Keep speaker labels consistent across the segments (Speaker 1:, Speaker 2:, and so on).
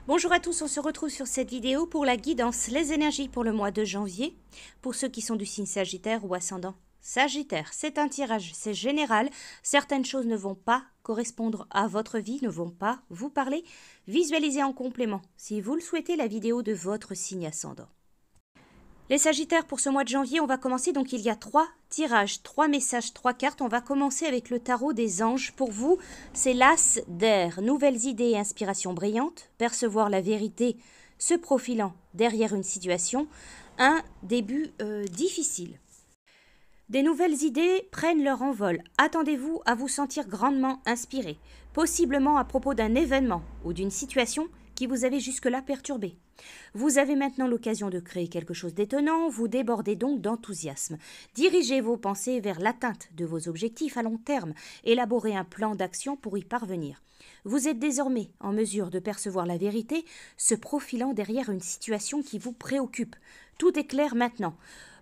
Speaker 1: Bonjour à tous, on se retrouve sur cette vidéo pour la guidance Les énergies pour le mois de janvier. Pour ceux qui sont du signe Sagittaire ou ascendant Sagittaire, c'est un tirage, c'est général. Certaines choses ne vont pas correspondre à votre vie, ne vont pas vous parler. Visualisez en complément, si vous le souhaitez, la vidéo de votre signe ascendant. Les Sagittaires, pour ce mois de janvier, on va commencer. Donc, il y a 3 tirages, 3 messages, 3 cartes. On va commencer avec le tarot des anges. Pour vous, c'est l'as d'air. Nouvelles idées et inspirations brillantes. Percevoir la vérité se profilant derrière une situation. Un début difficile. Des nouvelles idées prennent leur envol. Attendez-vous à vous sentir grandement inspiré. Possiblement à propos d'un événement ou d'une situation qui vous avait jusque-là perturbé. Vous avez maintenant l'occasion de créer quelque chose d'étonnant, vous débordez donc d'enthousiasme. Dirigez vos pensées vers l'atteinte de vos objectifs à long terme, élaborez un plan d'action pour y parvenir. Vous êtes désormais en mesure de percevoir la vérité, se profilant derrière une situation qui vous préoccupe. Tout est clair maintenant.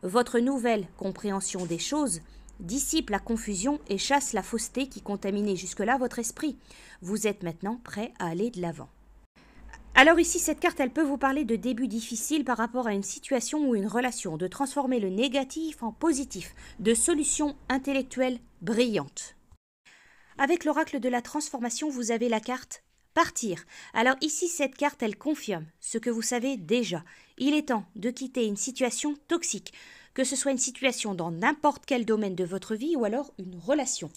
Speaker 1: Votre nouvelle compréhension des choses dissipe la confusion et chasse la fausseté qui contaminait jusque-là votre esprit. Vous êtes maintenant prêt à aller de l'avant. Alors ici, cette carte, elle peut vous parler de début difficile par rapport à une situation ou une relation, de transformer le négatif en positif, de solutions intellectuelles brillantes. Avec l'oracle de la transformation, vous avez la carte partir. Alors ici, cette carte, elle confirme ce que vous savez déjà. Il est temps de quitter une situation toxique, que ce soit une situation dans n'importe quel domaine de votre vie ou alors une relation.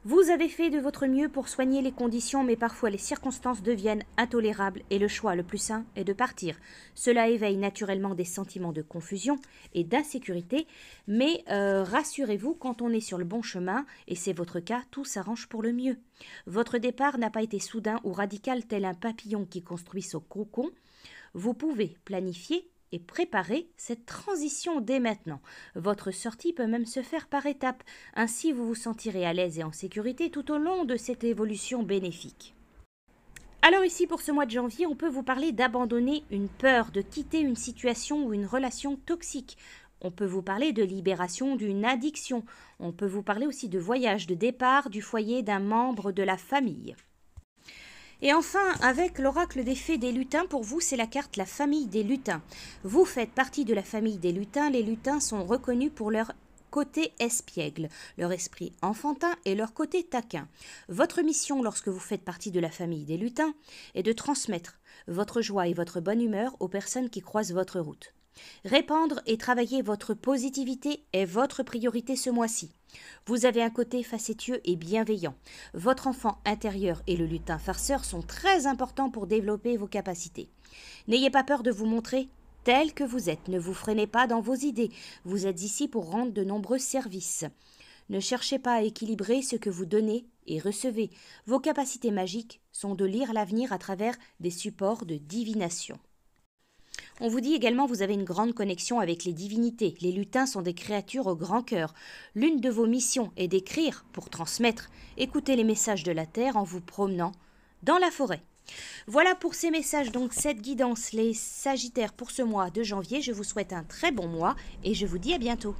Speaker 1: Vous avez fait de votre mieux pour soigner les conditions, mais parfois les circonstances deviennent intolérables et le choix le plus sain est de partir. Cela éveille naturellement des sentiments de confusion et d'insécurité, mais rassurez-vous, quand on est sur le bon chemin, et c'est votre cas, tout s'arrange pour le mieux. Votre départ n'a pas été soudain ou radical tel un papillon qui construit son cocon. Vous pouvez planifier et préparez cette transition dès maintenant. Votre sortie peut même se faire par étapes. Ainsi, vous vous sentirez à l'aise et en sécurité tout au long de cette évolution bénéfique. Alors ici, pour ce mois de janvier, on peut vous parler d'abandonner une peur, de quitter une situation ou une relation toxique. On peut vous parler de libération d'une addiction. On peut vous parler aussi de voyage, de départ du foyer d'un membre de la famille. Et enfin, avec l'oracle des fées des lutins, pour vous, c'est la carte la famille des lutins. Vous faites partie de la famille des lutins. Les lutins sont reconnus pour leur côté espiègle, leur esprit enfantin et leur côté taquin. Votre mission, lorsque vous faites partie de la famille des lutins, est de transmettre votre joie et votre bonne humeur aux personnes qui croisent votre route. Répandre et travailler votre positivité est votre priorité ce mois-ci. Vous avez un côté facétieux et bienveillant. Votre enfant intérieur et le lutin farceur sont très importants pour développer vos capacités. N'ayez pas peur de vous montrer tel que vous êtes. Ne vous freinez pas dans vos idées. Vous êtes ici pour rendre de nombreux services. Ne cherchez pas à équilibrer ce que vous donnez et recevez. Vos capacités magiques sont de lire l'avenir à travers des supports de divination. On vous dit également que vous avez une grande connexion avec les divinités. Les lutins sont des créatures au grand cœur. L'une de vos missions est d'écrire pour transmettre. Écoutez les messages de la terre en vous promenant dans la forêt. Voilà pour ces messages, donc cette guidance, les Sagittaires pour ce mois de janvier. Je vous souhaite un très bon mois et je vous dis à bientôt.